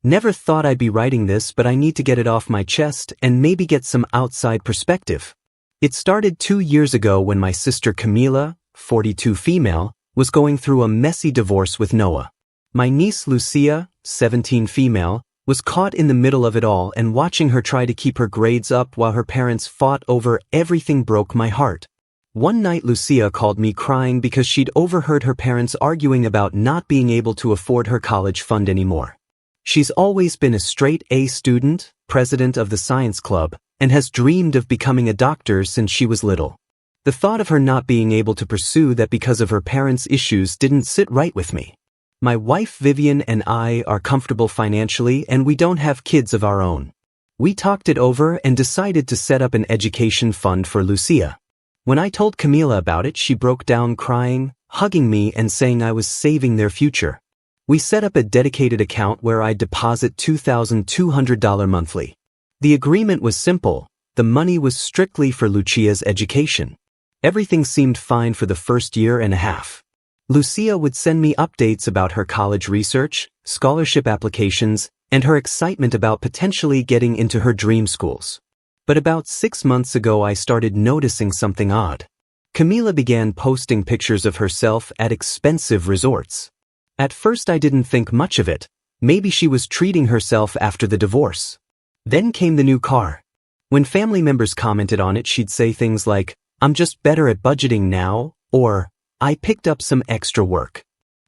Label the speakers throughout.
Speaker 1: Never thought I'd be writing this, but I need to get it off my chest and maybe get some outside perspective. It started 2 years ago when my sister Camila, 42 female, was going through a messy divorce with Noah. My niece Lucia, 17 female, was caught in the middle of it all, and watching her try to keep her grades up while her parents fought over everything broke my heart. One night Lucia called me crying because she'd overheard her parents arguing about not being able to afford her college fund anymore. She's always been a straight A student, president of the science club, and has dreamed of becoming a doctor since she was little. The thought of her not being able to pursue that because of her parents' issues didn't sit right with me. My wife Vivian and I are comfortable financially, and we don't have kids of our own. We talked it over and decided to set up an education fund for Lucia. When I told Camila about it, she broke down crying, hugging me and saying I was saving their future. We set up a dedicated account where I deposit $2,200 monthly. The agreement was simple. The money was strictly for Lucia's education. Everything seemed fine for the first year and a half. Lucia would send me updates about her college research, scholarship applications, and her excitement about potentially getting into her dream schools. But about 6 months ago I started noticing something odd. Camila began posting pictures of herself at expensive resorts. At first I didn't think much of it. Maybe she was treating herself after the divorce. Then came the new car. When family members commented on it, she'd say things like, "I'm just better at budgeting now," or "I picked up some extra work."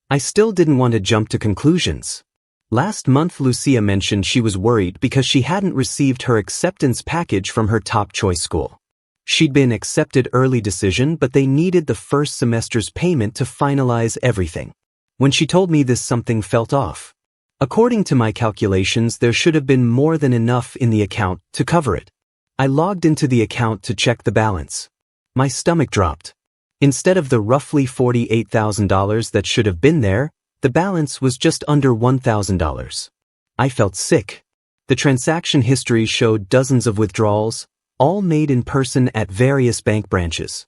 Speaker 1: I still didn't want to jump to conclusions. Last month Lucia mentioned she was worried because she hadn't received her acceptance package from her top choice school. She'd been accepted early decision, but they needed the first semester's payment to finalize everything. When she told me this, something felt off. According to my calculations, there should have been more than enough in the account to cover it. I logged into the account to check the balance. My stomach dropped. Instead of the roughly $48,000 that should have been there, the balance was just under $1,000. I felt sick. The transaction history showed dozens of withdrawals, all made in person at various bank branches.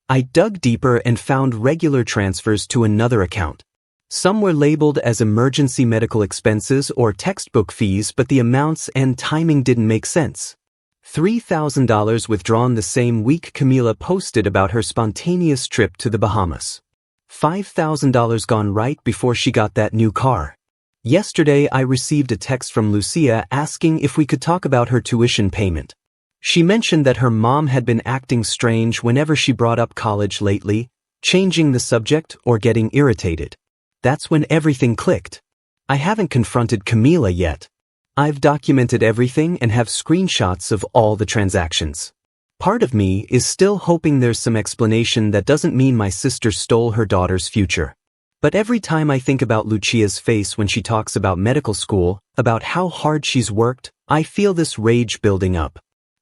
Speaker 1: I dug deeper and found regular transfers to another account. Some were labeled as emergency medical expenses or textbook fees, but the amounts and timing didn't make sense. $3,000 withdrawn the same week Camila posted about her spontaneous trip to the Bahamas. $5,000 gone right before she got that new car. Yesterday I received a text from Lucia asking if we could talk about her tuition payment. She mentioned that her mom had been acting strange whenever she brought up college lately, changing the subject or getting irritated. That's when everything clicked. I haven't confronted Camila yet. I've documented everything and have screenshots of all the transactions. Part of me is still hoping there's some explanation that doesn't mean my sister stole her daughter's future. But every time I think about Lucia's face when she talks about medical school, about how hard she's worked, I feel this rage building up.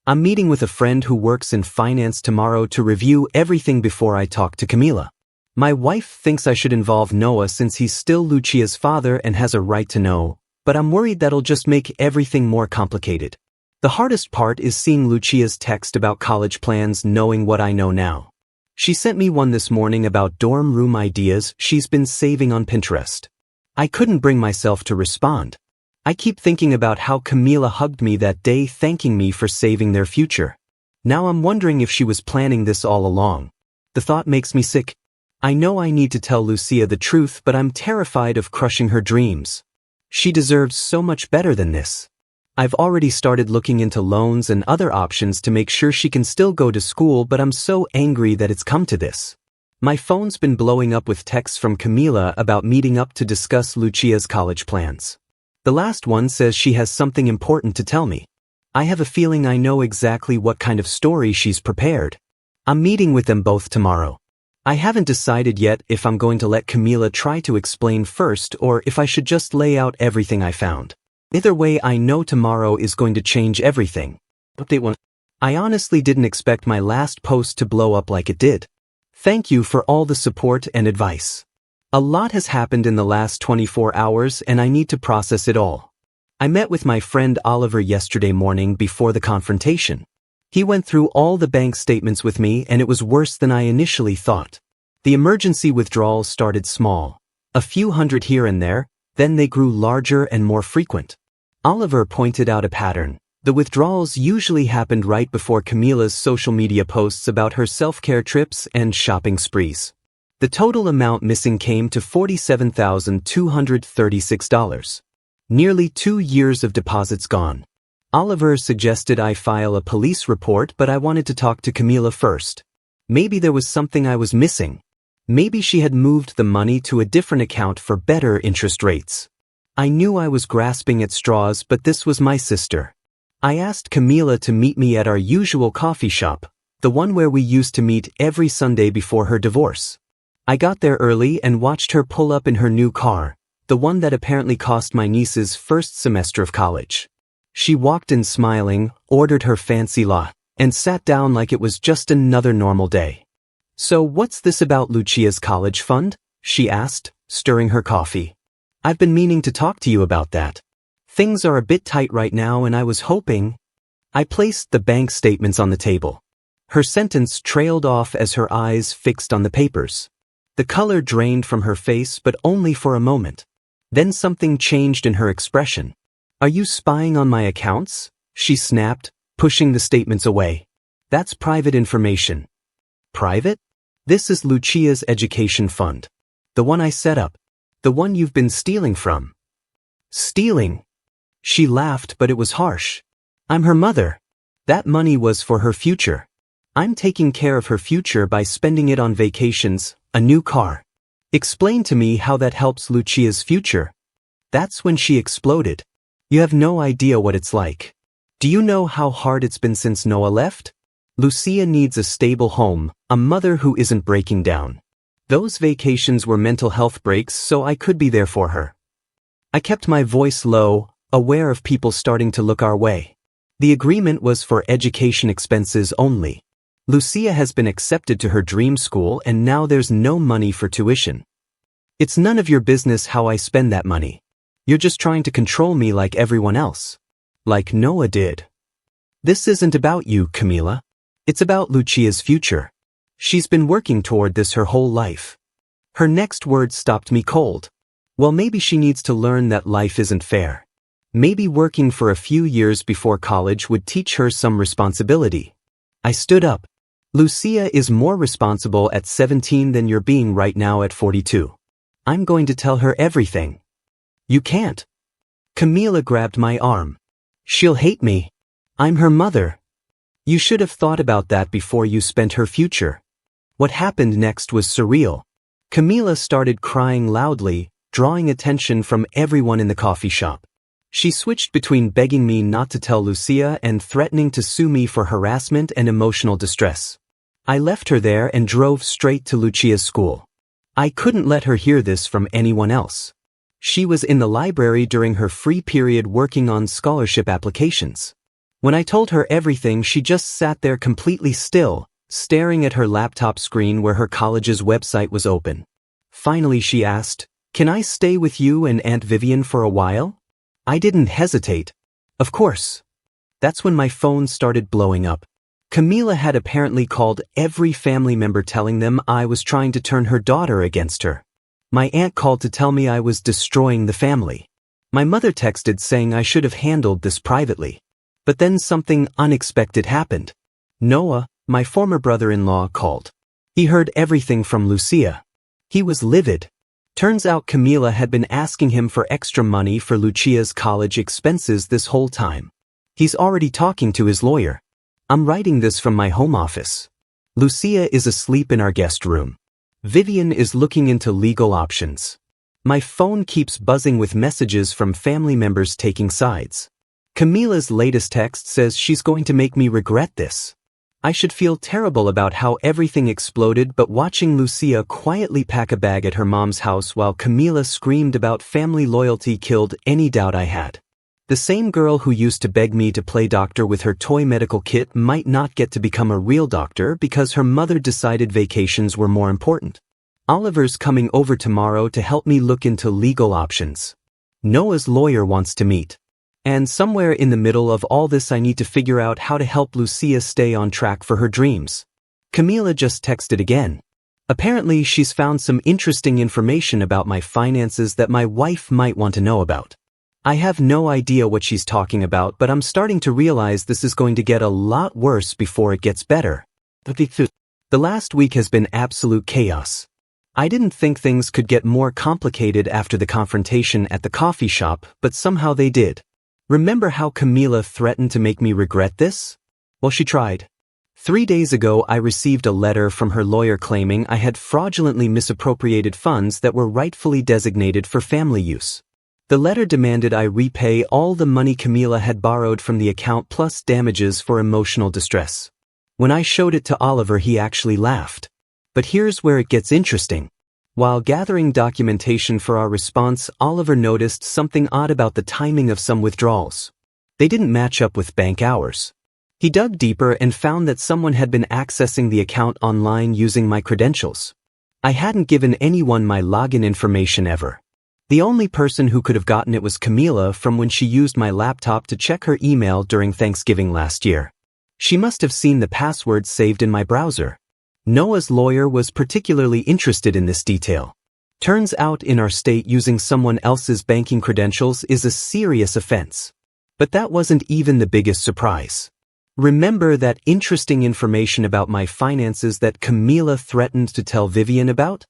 Speaker 1: I'm meeting with a friend who works in finance tomorrow to review everything before I talk to Camila. My wife thinks I should involve Noah since he's still Lucia's father and has a right to know, but I'm worried that'll just make everything more complicated. The hardest part is seeing Lucia's text about college plans knowing what I know now. She sent me one this morning about dorm room ideas she's been saving on Pinterest. I couldn't bring myself to respond. I keep thinking about how Camila hugged me that day thanking me for saving their future. Now I'm wondering if she was planning this all along. The thought makes me sick. I know I need to tell Lucia the truth, but I'm terrified of crushing her dreams. She deserves so much better than this. I've already started looking into loans and other options to make sure she can still go to school, but I'm so angry that it's come to this. My phone's been blowing up with texts from Camila about meeting up to discuss Lucia's college plans. The last one says she has something important to tell me. I have a feeling I know exactly what kind of story she's prepared. I'm meeting with them both tomorrow. I haven't decided yet if I'm going to let Camila try to explain first or if I should just lay out everything I found. Either way, I know tomorrow is going to change everything. Update 1. I honestly didn't expect my last post to blow up like it did. Thank you for all the support and advice. A lot has happened in the last 24 hours and I need to process it all. I met with my friend Oliver yesterday morning before the confrontation. He went through all the bank statements with me and it was worse than I initially thought. The emergency withdrawals started small, a few hundred here and there, then they grew larger and more frequent. Oliver pointed out a pattern. The withdrawals usually happened right before Camila's social media posts about her self-care trips and shopping sprees. The total amount missing came to $47,236. Nearly 2 years of deposits gone. Oliver suggested I file a police report, but I wanted to talk to Camila first. Maybe there was something I was missing. Maybe she had moved the money to a different account for better interest rates. I knew I was grasping at straws, but this was my sister. I asked Camila to meet me at our usual coffee shop, the one where we used to meet every Sunday before her divorce. I got there early and watched her pull up in her new car, the one that apparently cost my niece's first semester of college. She walked in smiling, ordered her fancy latte, and sat down like it was just another normal day. "So what's this about Lucia's college fund?" she asked, stirring her coffee. "I've been meaning to talk to you about that. Things are a bit tight right now and I was hoping—" I placed the bank statements on the table. Her sentence trailed off as her eyes fixed on the papers. The color drained from her face, but only for a moment. Then something changed in her expression. "Are you spying on my accounts?" she snapped, pushing the statements away. "That's private information." "Private? This is Lucia's education fund. The one I set up. The one you've been stealing from." "Stealing?" She laughed, but it was harsh. "I'm her mother. That money was for her future. I'm taking care of her future by spending it on vacations, a new car. Explain to me how that helps Lucia's future." That's when she exploded. "You have no idea what it's like. Do you know how hard it's been since Noah left? Lucia needs a stable home, a mother who isn't breaking down. Those vacations were mental health breaks, so I could be there for her." I kept my voice low, aware of people starting to look our way. The agreement was for education expenses only. Lucia has been accepted to her dream school and now there's no money for tuition. "It's none of your business how I spend that money. You're just trying to control me like everyone else. Like Noah did." "This isn't about you, Camila. It's about Lucia's future. She's been working toward this her whole life." Her next words stopped me cold. Well, maybe she needs to learn that life isn't fair. Maybe working for a few years before college would teach her some responsibility. I stood up. "Lucia is more responsible at 17 than you're being right now at 42. I'm going to tell her everything." "You can't." Camila grabbed my arm. "She'll hate me. I'm her mother." "You should have thought about that before you spent her future." What happened next was surreal. Camila started crying loudly, drawing attention from everyone in the coffee shop. She switched between begging me not to tell Lucia and threatening to sue me for harassment and emotional distress. I left her there and drove straight to Lucia's school. I couldn't let her hear this from anyone else. She was in the library during her free period working on scholarship applications. When I told her everything, she just sat there completely still, staring at her laptop screen where her college's website was open. Finally she asked, "Can I stay with you and Aunt Vivian for a while?" I didn't hesitate. "Of course." That's when my phone started blowing up. Camila had apparently called every family member telling them I was trying to turn her daughter against her. My aunt called to tell me I was destroying the family. My mother texted saying I should have handled this privately. But then something unexpected happened. Noah, my former brother-in-law, called. He heard everything from Lucia. He was livid. Turns out Camila had been asking him for extra money for Lucia's college expenses this whole time. He's already talking to his lawyer. I'm writing this from my home office. Lucia is asleep in our guest room. Vivian is looking into legal options. My phone keeps buzzing with messages from family members taking sides. Camila's latest text says she's going to make me regret this. I should feel terrible about how everything exploded, but watching Lucia quietly pack a bag at her mom's house while Camila screamed about family loyalty killed any doubt I had. The same girl who used to beg me to play doctor with her toy medical kit might not get to become a real doctor because her mother decided vacations were more important. Oliver's coming over tomorrow to help me look into legal options. Noah's lawyer wants to meet. And somewhere in the middle of all this I need to figure out how to help Lucia stay on track for her dreams. Camila just texted again. Apparently she's found some interesting information about my finances that my wife might want to know about. I have no idea what she's talking about, but I'm starting to realize this is going to get a lot worse before it gets better. The last week has been absolute chaos. I didn't think things could get more complicated after the confrontation at the coffee shop, but somehow they did. Remember how Camila threatened to make me regret this? Well, she tried. 3 days ago, I received a letter from her lawyer claiming I had fraudulently misappropriated funds that were rightfully designated for family use. The letter demanded I repay all the money Camila had borrowed from the account plus damages for emotional distress. When I showed it to Oliver, he actually laughed. But here's where it gets interesting. While gathering documentation for our response, Oliver noticed something odd about the timing of some withdrawals. They didn't match up with bank hours. He dug deeper and found that someone had been accessing the account online using my credentials. I hadn't given anyone my login information ever. The only person who could have gotten it was Camila from when she used my laptop to check her email during Thanksgiving last year. She must have seen the password saved in my browser. Noah's lawyer was particularly interested in this detail. Turns out in our state using someone else's banking credentials is a serious offense. But that wasn't even the biggest surprise. Remember that interesting information about my finances that Camila threatened to tell Vivian about?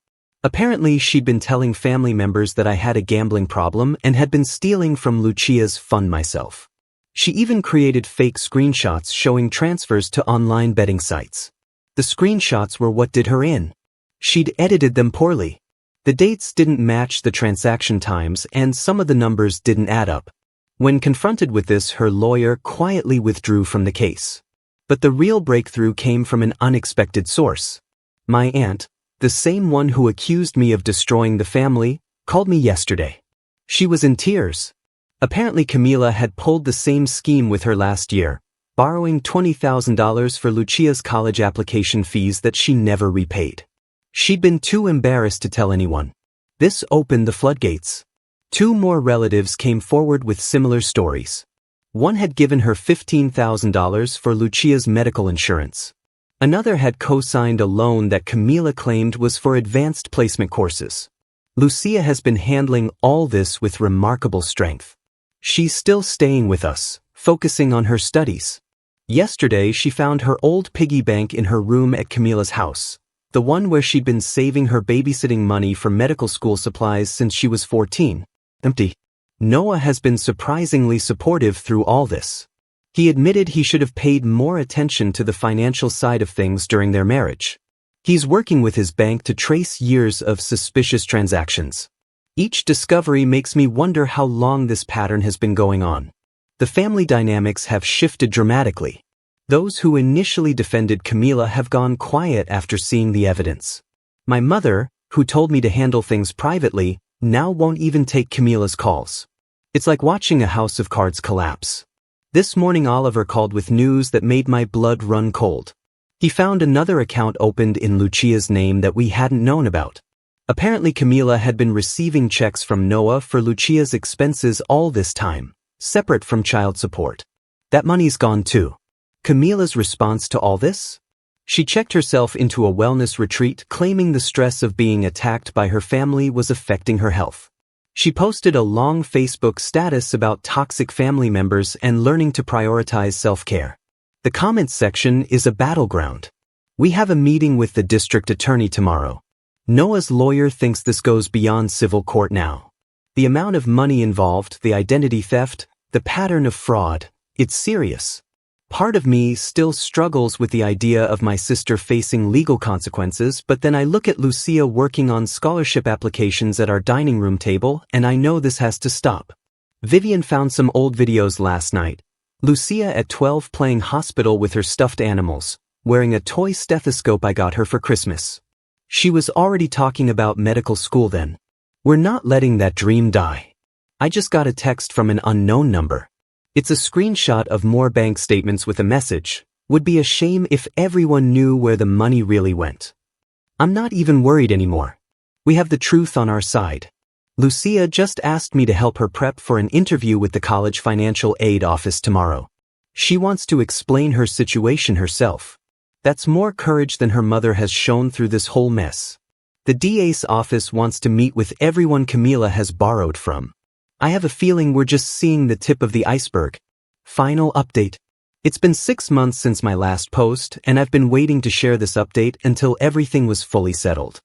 Speaker 1: Apparently, she'd been telling family members that I had a gambling problem and had been stealing from Lucia's fund myself. She even created fake screenshots showing transfers to online betting sites. The screenshots were what did her in. She'd edited them poorly. The dates didn't match the transaction times and some of the numbers didn't add up. When confronted with this, her lawyer quietly withdrew from the case. But the real breakthrough came from an unexpected source. My aunt, the same one who accused me of destroying the family, called me yesterday. She was in tears. Apparently Camila had pulled the same scheme with her last year, borrowing $20,000 for Lucia's college application fees that she never repaid. She'd been too embarrassed to tell anyone. This opened the floodgates. 2 more relatives came forward with similar stories. One had given her $15,000 for Lucia's medical insurance. Another had co-signed a loan that Camila claimed was for advanced placement courses. Lucia has been handling all this with remarkable strength. She's still staying with us, focusing on her studies. Yesterday, she found her old piggy bank in her room at Camila's house, the one where she'd been saving her babysitting money for medical school supplies since she was 14. Empty. Noah has been surprisingly supportive through all this. He admitted he should have paid more attention to the financial side of things during their marriage. He's working with his bank to trace years of suspicious transactions. Each discovery makes me wonder how long this pattern has been going on. The family dynamics have shifted dramatically. Those who initially defended Camila have gone quiet after seeing the evidence. My mother, who told me to handle things privately, now won't even take Camila's calls. It's like watching a house of cards collapse. This morning Oliver called with news that made my blood run cold. He found another account opened in Lucia's name that we hadn't known about. Apparently Camila had been receiving checks from Noah for Lucia's expenses all this time, separate from child support. That money's gone too. Camila's response to all this? She checked herself into a wellness retreat, claiming the stress of being attacked by her family was affecting her health. She posted a long Facebook status about toxic family members and learning to prioritize self-care. The comments section is a battleground. We have a meeting with the district attorney tomorrow. Noah's lawyer thinks this goes beyond civil court now. The amount of money involved, the identity theft, the pattern of fraud, it's serious. Part of me still struggles with the idea of my sister facing legal consequences, but then I look at Lucia working on scholarship applications at our dining room table, and I know this has to stop. Vivian found some old videos last night. Lucia at 12 playing hospital with her stuffed animals, wearing a toy stethoscope I got her for Christmas. She was already talking about medical school then. We're not letting that dream die. I just got a text from an unknown number. It's a screenshot of more bank statements with a message. Would be a shame if everyone knew where the money really went. I'm not even worried anymore. We have the truth on our side. Lucia just asked me to help her prep for an interview with the college financial aid office tomorrow. She wants to explain her situation herself. That's more courage than her mother has shown through this whole mess. The DA's office wants to meet with everyone Camila has borrowed from. I have a feeling we're just seeing the tip of the iceberg. Final update. It's been 6 months since my last post, and I've been waiting to share this update until everything was fully settled.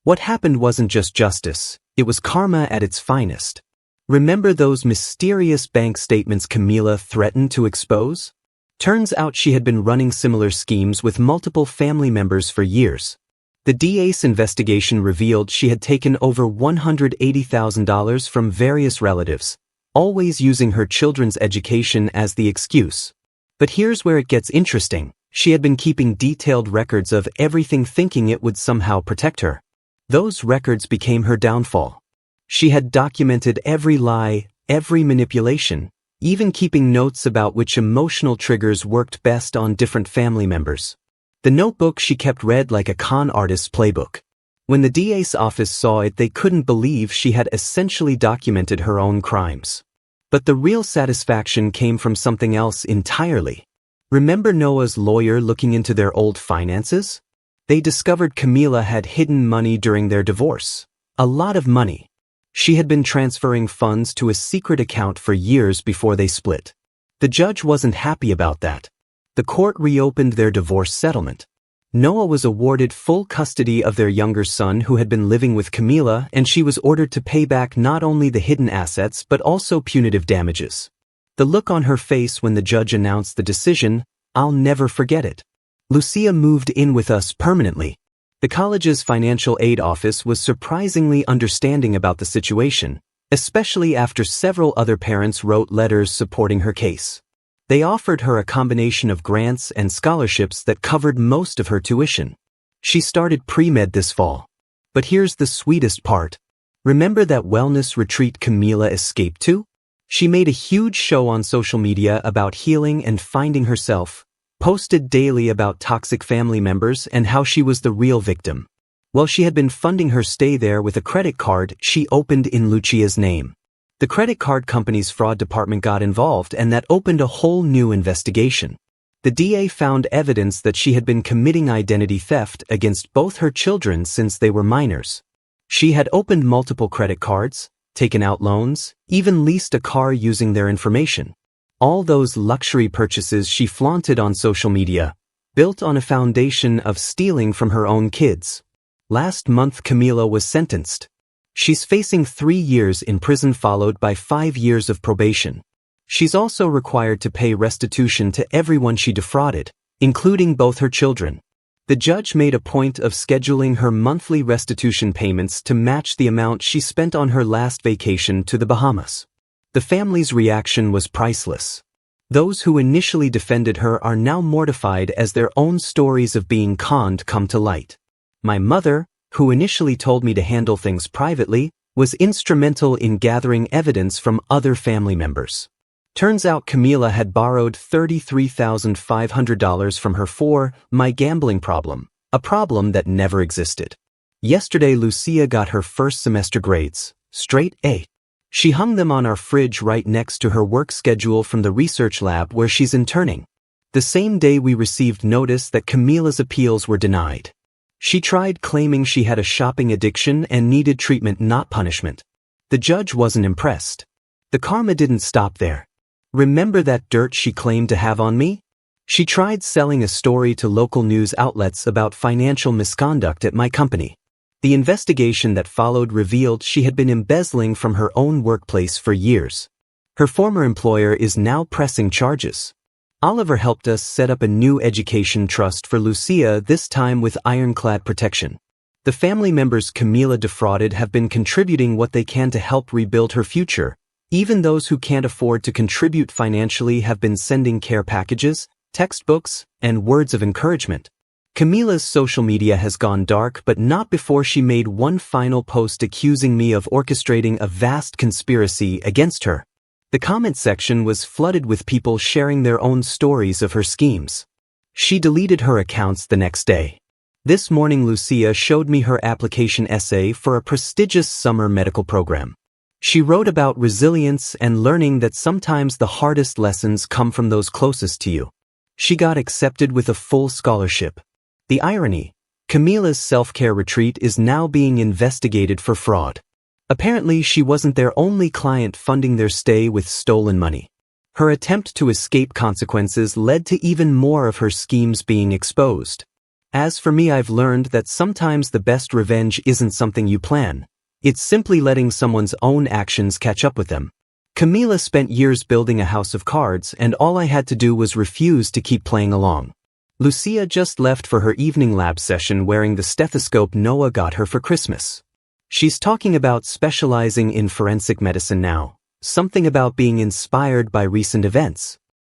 Speaker 1: What happened wasn't just justice, it was karma at its finest. Remember those mysterious bank statements Camila threatened to expose? Turns out she had been running similar schemes with multiple family members for years. The DA's investigation revealed she had taken over $180,000 from various relatives, always using her children's education as the excuse. But here's where it gets interesting. She had been keeping detailed records of everything, thinking it would somehow protect her. Those records became her downfall. She had documented every lie, every manipulation, even keeping notes about which emotional triggers worked best on different family members. The notebook she kept read like a con artist's playbook. When the DA's office saw it, they couldn't believe she had essentially documented her own crimes. But the real satisfaction came from something else entirely. Remember Noah's lawyer looking into their old finances? They discovered Camila had hidden money during their divorce. A lot of money. She had been transferring funds to a secret account for years before they split. The judge wasn't happy about that. The court reopened their divorce settlement. Noah was awarded full custody of their younger son who had been living with Camila, and she was ordered to pay back not only the hidden assets but also punitive damages. The look on her face when the judge announced the decision, I'll never forget it. Lucia moved in with us permanently. The college's financial aid office was surprisingly understanding about the situation, especially after several other parents wrote letters supporting her case. They offered her a combination of grants and scholarships that covered most of her tuition. She started pre-med this fall. But here's the sweetest part. Remember that wellness retreat Camila escaped to? She made a huge show on social media about healing and finding herself, posted daily about toxic family members and how she was the real victim. Well, she had been funding her stay there with a credit card she opened in Lucia's name. The credit card company's fraud department got involved, and that opened a whole new investigation. The DA found evidence that she had been committing identity theft against both her children since they were minors. She had opened multiple credit cards, taken out loans, even leased a car using their information. All those luxury purchases she flaunted on social media, built on a foundation of stealing from her own kids. Last month Camila was sentenced. She's facing 3 years in prison followed by 5 years of probation. She's also required to pay restitution to everyone she defrauded, including both her children. The judge made a point of scheduling her monthly restitution payments to match the amount she spent on her last vacation to the Bahamas. The family's reaction was priceless. Those who initially defended her are now mortified as their own stories of being conned come to light. My mother, who initially told me to handle things privately, was instrumental in gathering evidence from other family members. Turns out Camila had borrowed $33,500 from her for my gambling problem, a problem that never existed. Yesterday Lucia got her first semester grades, straight A. She hung them on our fridge right next to her work schedule from the research lab where she's interning. The same day we received notice that Camila's appeals were denied. She tried claiming she had a shopping addiction and needed treatment, not punishment. The judge wasn't impressed. The karma didn't stop there. Remember that dirt she claimed to have on me? She tried selling a story to local news outlets about financial misconduct at my company. The investigation that followed revealed she had been embezzling from her own workplace for years. Her former employer is now pressing charges. Oliver helped us set up a new education trust for Lucia, this time with ironclad protection. The family members Camila defrauded have been contributing what they can to help rebuild her future. Even those who can't afford to contribute financially have been sending care packages, textbooks, and words of encouragement. Camila's social media has gone dark, but not before she made one final post accusing me of orchestrating a vast conspiracy against her. The comment section was flooded with people sharing their own stories of her schemes. She deleted her accounts the next day. This morning Lucia showed me her application essay for a prestigious summer medical program. She wrote about resilience and learning that sometimes the hardest lessons come from those closest to you. She got accepted with a full scholarship. The irony, Camila's self-care retreat is now being investigated for fraud. Apparently, she wasn't their only client funding their stay with stolen money. Her attempt to escape consequences led to even more of her schemes being exposed. As for me, I've learned that sometimes the best revenge isn't something you plan. It's simply letting someone's own actions catch up with them. Camila spent years building a house of cards, and all I had to do was refuse to keep playing along. Lucia just left for her evening lab session wearing the stethoscope Noah got her for Christmas. She's talking about specializing in forensic medicine now, something about being inspired by recent events.